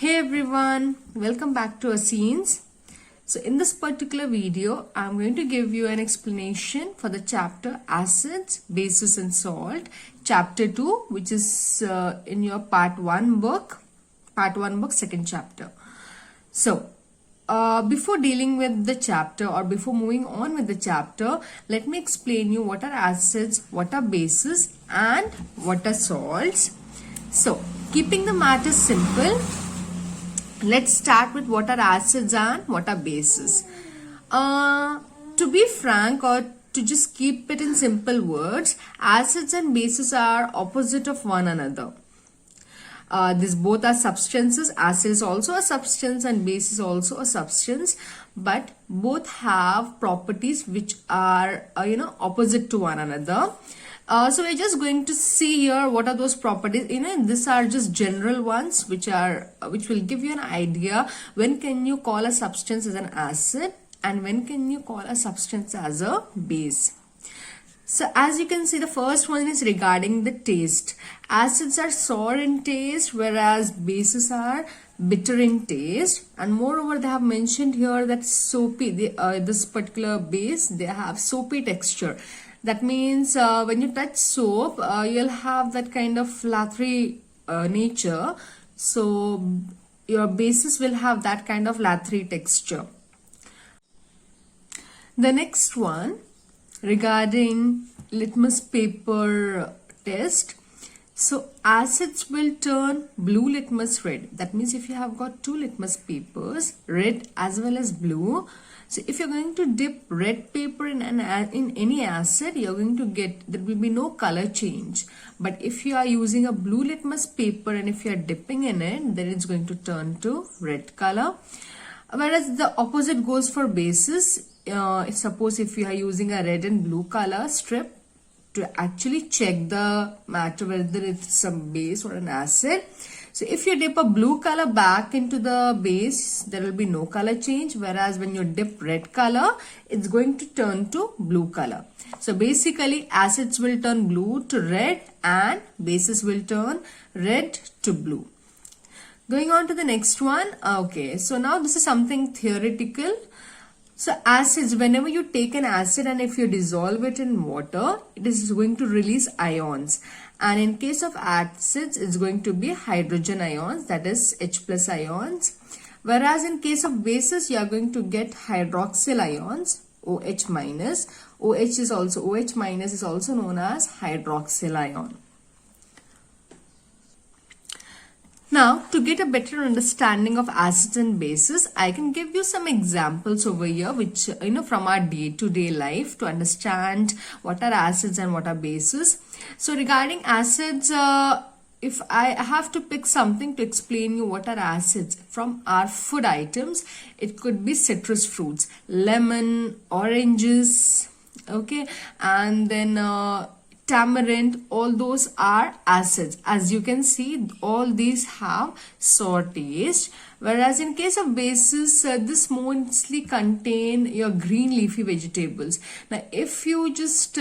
Hey everyone, welcome back to our scenes. So in this particular video, I'm going to give you an explanation for the chapter Acids, Bases and Salt, chapter 2, which is in your part 1 book, second chapter. So before dealing with the chapter or before moving on with the chapter, let me explain you what are acids, what are bases and what are salts. So keeping the matter simple, let's start with what are acids and what are bases. To be frank, or to just keep it in simple words, acids and bases are opposite of one another. These both are substances. Acid is also a substance and base is also a substance, but both have properties which are opposite to one another. So we're just going to see here what are those properties. These are just general ones which will give you an idea when can you call a substance as an acid and when can you call a substance as a base. So as you can see, the first one is regarding the taste. Acids are sour in taste, whereas bases are bitter in taste. And moreover, they have mentioned here that soapy, this particular base, they have soapy texture. That means when you touch soap, you'll have that kind of lathery nature. So your bases will have that kind of lathery texture. The next one regarding litmus paper test. So acids will turn blue litmus red. That means if you have got two litmus papers, red as well as blue, so if you're going to dip red paper in any acid, you're going to get, there will be no color change. But if you are using a blue litmus paper and if you are dipping in it, then it's going to turn to red color. Whereas the opposite goes for bases. Suppose if you are using a red and blue color strip to actually check the matter whether it's some base or an acid. So if you dip a blue color back into the base, there will be no color change. Whereas when you dip red color, it's going to turn to blue color. So basically acids will turn blue to red and bases will turn red to blue. Going on to the next one. Okay, so now this is something theoretical. So acids, whenever you take an acid and if you dissolve it in water, it is going to release ions. And in case of acids, it's going to be hydrogen ions, that is H plus ions. Whereas in case of bases, you are going to get hydroxyl ions, OH minus. OH minus is also known as hydroxyl ion. Now, to get a better understanding of acids and bases, I can give you some examples over here, which, from our day-to-day life to understand what are acids and what are bases. So, regarding acids, if I have to pick something to explain you what are acids from our food items, it could be citrus fruits, lemon, oranges, okay, and then tamarind, all those are acids. As you can see, all these have sour taste. Whereas in case of bases, this mostly contain your green leafy vegetables. Now, if you just,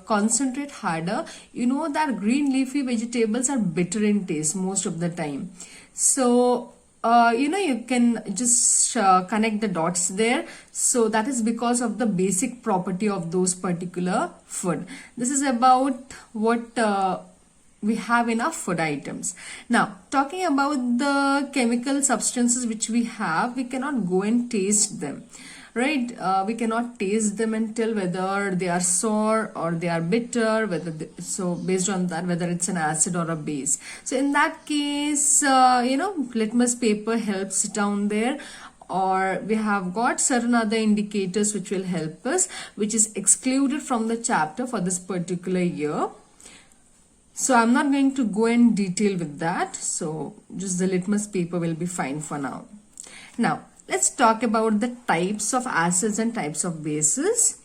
concentrate harder, you know that green leafy vegetables are bitter in taste most of the time. So, you can just connect the dots there. So that is because of the basic property of those particular food. This is about what we have in our food items. Now, talking about the chemical substances which we have, we cannot go and taste them. Right, we cannot taste them and tell whether they are sour or they are bitter, so based on that, whether it's an acid or a base. So in that case, litmus paper helps down there, or we have got certain other indicators which will help us, which is excluded from the chapter for this particular year. So I'm not going to go in detail with that. So just the litmus paper will be fine for now. Now, let's talk about the types of acids and types of bases.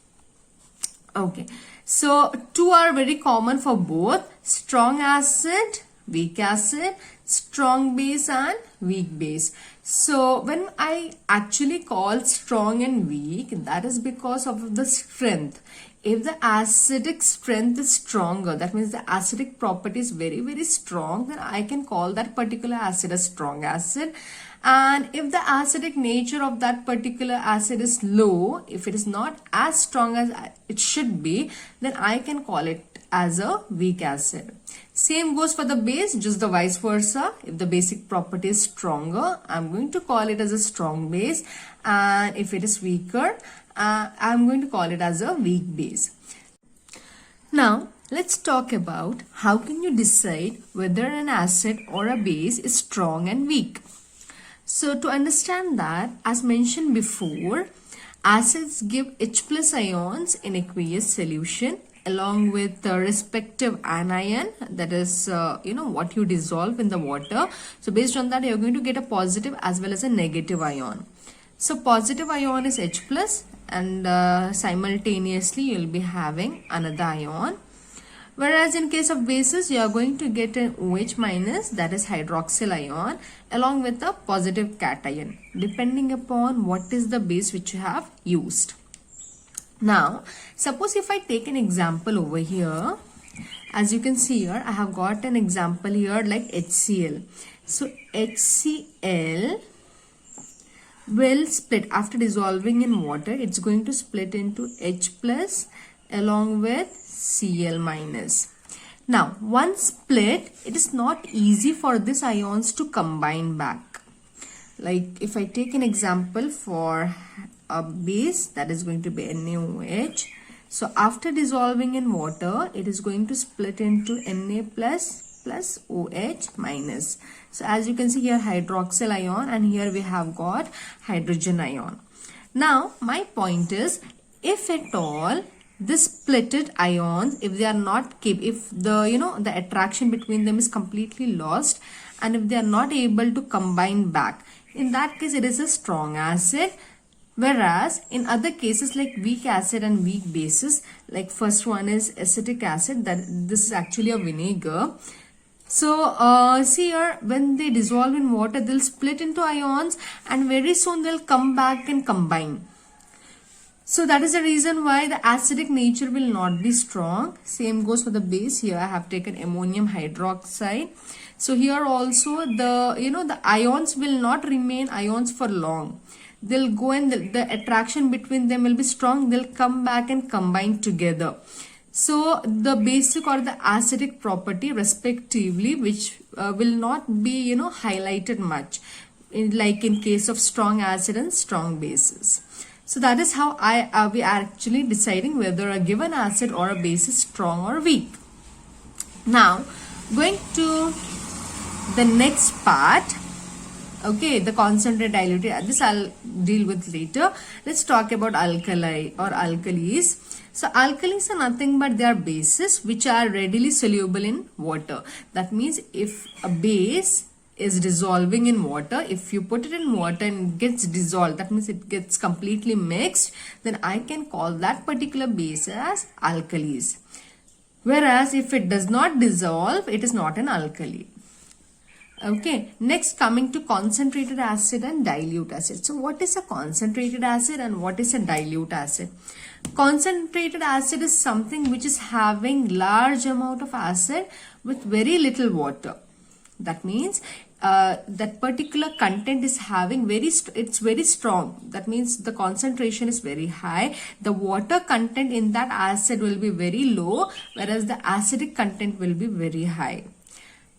Okay, so two are very common for both: strong acid, weak acid, strong base and weak base. So when I actually call strong and weak, that is because of the strength. If the acidic strength is stronger, that means the acidic property is very, very strong, then I can call that particular acid a strong acid. And if the acidic nature of that particular acid is low, if it is not as strong as it should be, then I can call it as a weak acid. Same goes for the base, just the vice versa. If the basic property is stronger, I'm going to call it as a strong base, and if it is weaker, I'm going to call it as a weak base. Now, let's talk about how can you decide whether an acid or a base is strong and weak. So to understand that, as mentioned before, acids give H plus ions in aqueous solution along with the respective anion, that is what you dissolve in the water. So based on that, you're going to get a positive as well as a negative ion. So positive ion is H plus, and simultaneously you'll be having another ion. Whereas in case of bases, you are going to get an OH minus, that is hydroxyl ion, along with a positive cation, depending upon what is the base which you have used. Now, suppose if I take an example over here, as you can see here, I have got an example here like HCl. So HCl will split after dissolving in water. It's going to split into H plus along with Cl minus. Now, once split, it is not easy for these ions to combine back. Like if I take an example for a base, that is going to be NaOH. So after dissolving in water, it is going to split into Na plus OH minus. So as you can see here, hydroxyl ion, and here we have got hydrogen ion. Now my point is, if at all this splitted ions, if they are not if the attraction between them is completely lost, and if they are not able to combine back, in that case it is a strong acid. Whereas in other cases like weak acid and weak bases, like first one is acetic acid, that this is actually a vinegar. So see here, when they dissolve in water, they'll split into ions, and very soon they'll come back and combine. So that is the reason why the acidic nature will not be strong. Same goes for the base. Here I have taken ammonium hydroxide. So here also the ions will not remain ions for long. They'll go, and the attraction between them will be strong. They'll come back and combine together. So the basic or the acidic property respectively, which will not be highlighted much, like in case of strong acid and strong bases. So that is how we are actually deciding whether a given acid or a base is strong or weak. Now, going to the next part. Okay, the concentrated diluted, this I'll deal with later. Let's talk about alkali or alkalis. So alkalis are nothing but they are bases which are readily soluble in water. That means if a base is dissolving in water, if you put it in water and it gets dissolved, that means it gets completely mixed, then I can call that particular base as alkalis. Whereas if it does not dissolve, it is not an alkali. Okay, next coming to concentrated acid and dilute acid. So what is a concentrated acid and what is a dilute acid? Concentrated acid is something which is having large amount of acid with very little water. That means that particular content is having it's very strong. That means the concentration is very high. The water content in that acid will be very low, whereas the acidic content will be very high.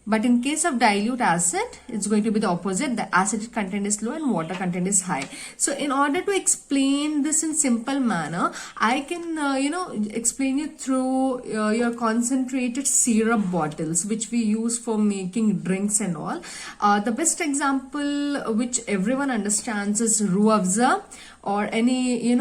But in case of dilute acid, it's going to be the opposite. The acidic content is low and water content is high. So in order to explain this in simple manner, I can explain it through your concentrated syrup bottles, which we use for making drinks and all. The best example which everyone understands is Ruah Afza, or any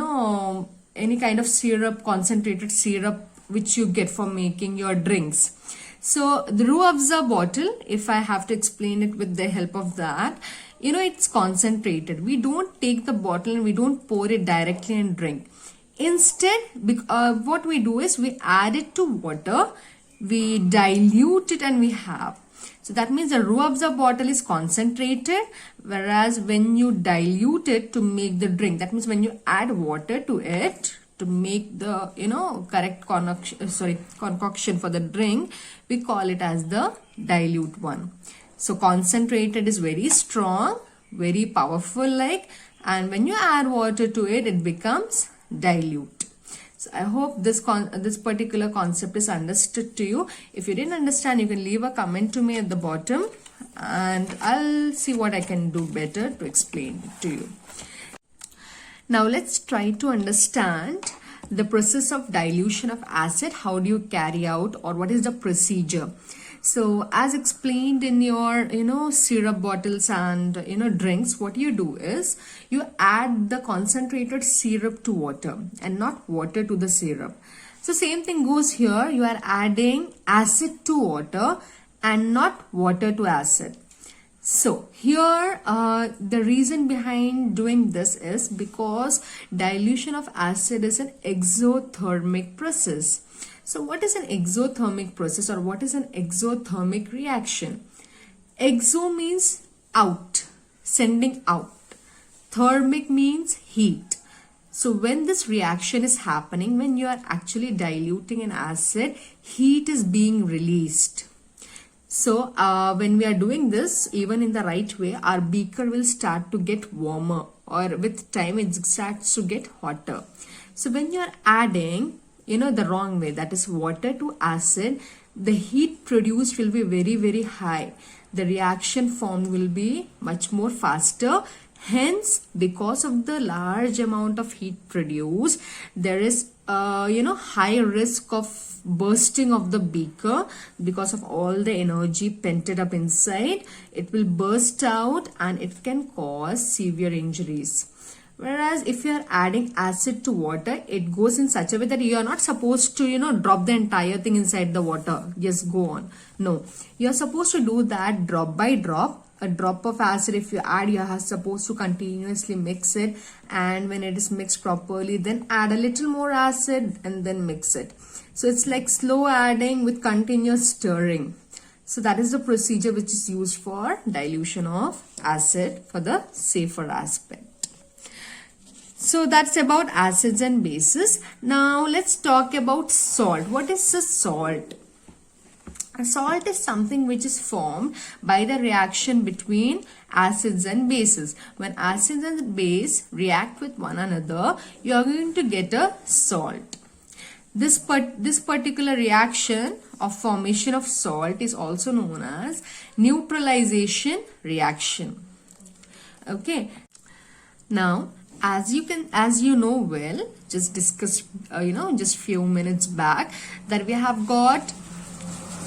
kind of syrup, concentrated syrup which you get for making your drinks. So the Ruah Afza bottle, if I have to explain it with the help of that, it's concentrated. We don't take the bottle and we don't pour it directly and drink. Instead, what we do is we add it to water, we dilute it and we have. So that means the Ruah Afza bottle is concentrated, whereas when you dilute it to make the drink, that means when you add water to it to make the correct concoction for the drink, we call it as the dilute one. So concentrated is very strong, very powerful and when you add water to it, it becomes dilute. So I hope this particular concept is understood to you. If you didn't understand, you can leave a comment to me at the bottom and I'll see what I can do better to explain it to you. Now let's try to understand the process of dilution of acid. How do you carry out, or what is the procedure? So as explained in your syrup bottles and drinks, what you do is you add the concentrated syrup to water and not water to the syrup. So same thing goes here. You are adding acid to water and not water to acid. So here the reason behind doing this is because dilution of acid is an exothermic process. So what is an exothermic process, or what is an exothermic reaction? Exo means out, sending out. Thermic means heat. So when this reaction is happening, when you are actually diluting an acid, heat is being released. So when we are doing this, even in the right way, our beaker will start to get warmer, or with time it starts to get hotter. So when you are adding the wrong way, that is water to acid, the heat produced will be very, very high. The reaction formed will be much more faster. Hence, because of the large amount of heat produced, there is high risk of bursting of the beaker because of all the energy pented up inside. It will burst out and it can cause severe injuries. Whereas if you are adding acid to water, it goes in such a way that you are not supposed to drop the entire thing inside the water. Just go on. No, you are supposed to do that drop by drop. A drop of acid, if you add, you are supposed to continuously mix it, and when it is mixed properly, then add a little more acid and then mix it. So it's like slow adding with continuous stirring. So that is the procedure which is used for dilution of acid for the safer aspect. So that's about acids and bases. Now let's talk about salt. What is a salt? A salt is something which is formed by the reaction between acids and bases. When acids and base react with one another, you are going to get a salt. This particular reaction of formation of salt is also known as neutralization reaction. Okay. Now, as you know well, just discussed just few minutes back, that we have got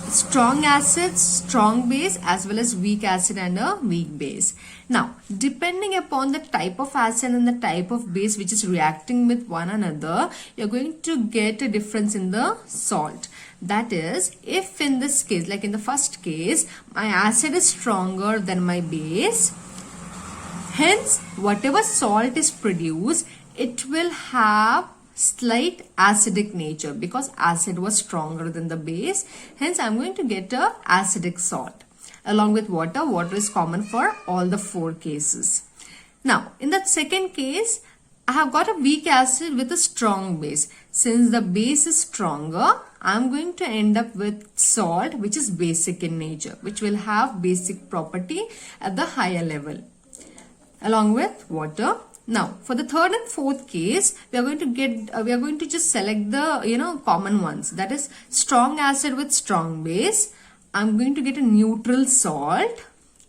strong acid, strong base, as well as weak acid and a weak base. Now, depending upon the type of acid and the type of base which is reacting with one another, you're going to get a difference in the salt. That is, if in this case, like in the first case, my acid is stronger than my base, hence whatever salt is produced, it will have slight acidic nature because acid was stronger than the base. Hence, I'm going to get a acidic salt. Along with water, water is common for all the four cases. Now, in the second case, I have got a weak acid with a strong base. Since the base is stronger, I'm going to end up with salt which is basic in nature, which will have basic property at the higher level, along with water. Now, for the third and fourth case, we are going to just select the common ones. That is strong acid with strong base. I'm going to get a neutral salt.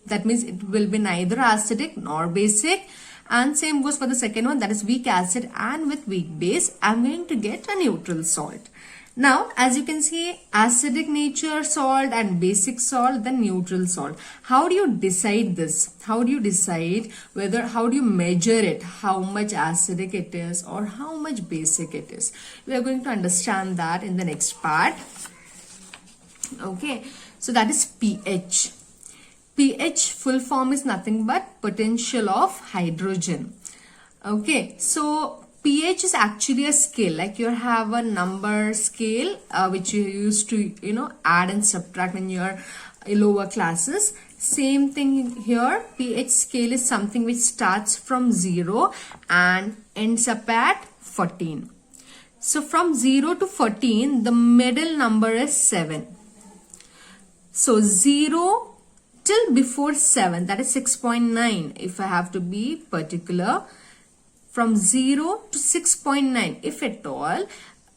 That means it will be neither acidic nor basic. And same goes for the second one, that is weak acid and with weak base. I'm going to get a neutral salt. Now, as you can see, acidic nature salt and basic salt, then neutral salt. How do you decide this? How do you decide how do you measure it? How much acidic it is or how much basic it is? We are going to understand that in the next part. Okay, so that is pH. pH full form is nothing but potential of hydrogen. Okay, so pH is actually a scale, like you have a number scale which you used to add and subtract in your lower classes. Same thing here. pH scale is something which starts from 0 and ends up at 14. So from 0 to 14, the middle number is 7. So 0 till before 7, that is 6.9. If I have to be particular, from 0 to 6.9, if at all,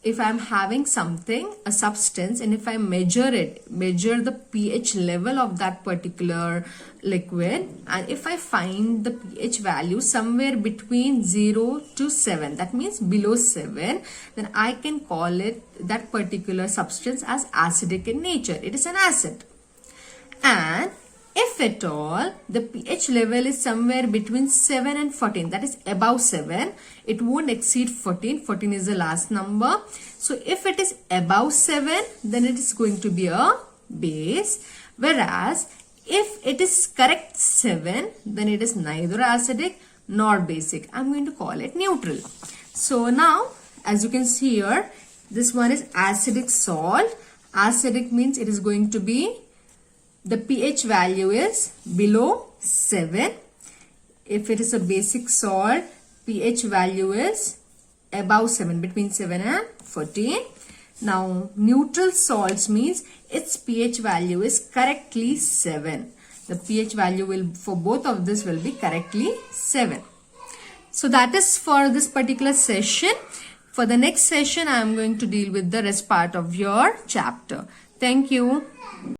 if I'm having something, a substance, and if I measure the pH level of that particular liquid, and if I find the pH value somewhere between 0 to 7, that means below 7, then I can call it, that particular substance, as acidic in nature. It is an acid. And if at all the pH level is somewhere between 7 and 14, that is above 7, it won't exceed 14. 14 is the last number. So if it is above 7, then it is going to be a base. Whereas if it is correct 7, then it is neither acidic nor basic. I'm going to call it neutral. So now, as you can see here, this one is acidic salt. Acidic means it is going to be, the pH value is below 7. If it is a basic salt, pH value is above 7, between 7 and 14. Now, neutral salts means its pH value is correctly 7. The pH value will, for both of this, will be correctly 7. So that is for this particular session. For the next session, I am going to deal with the rest part of your chapter. Thank you.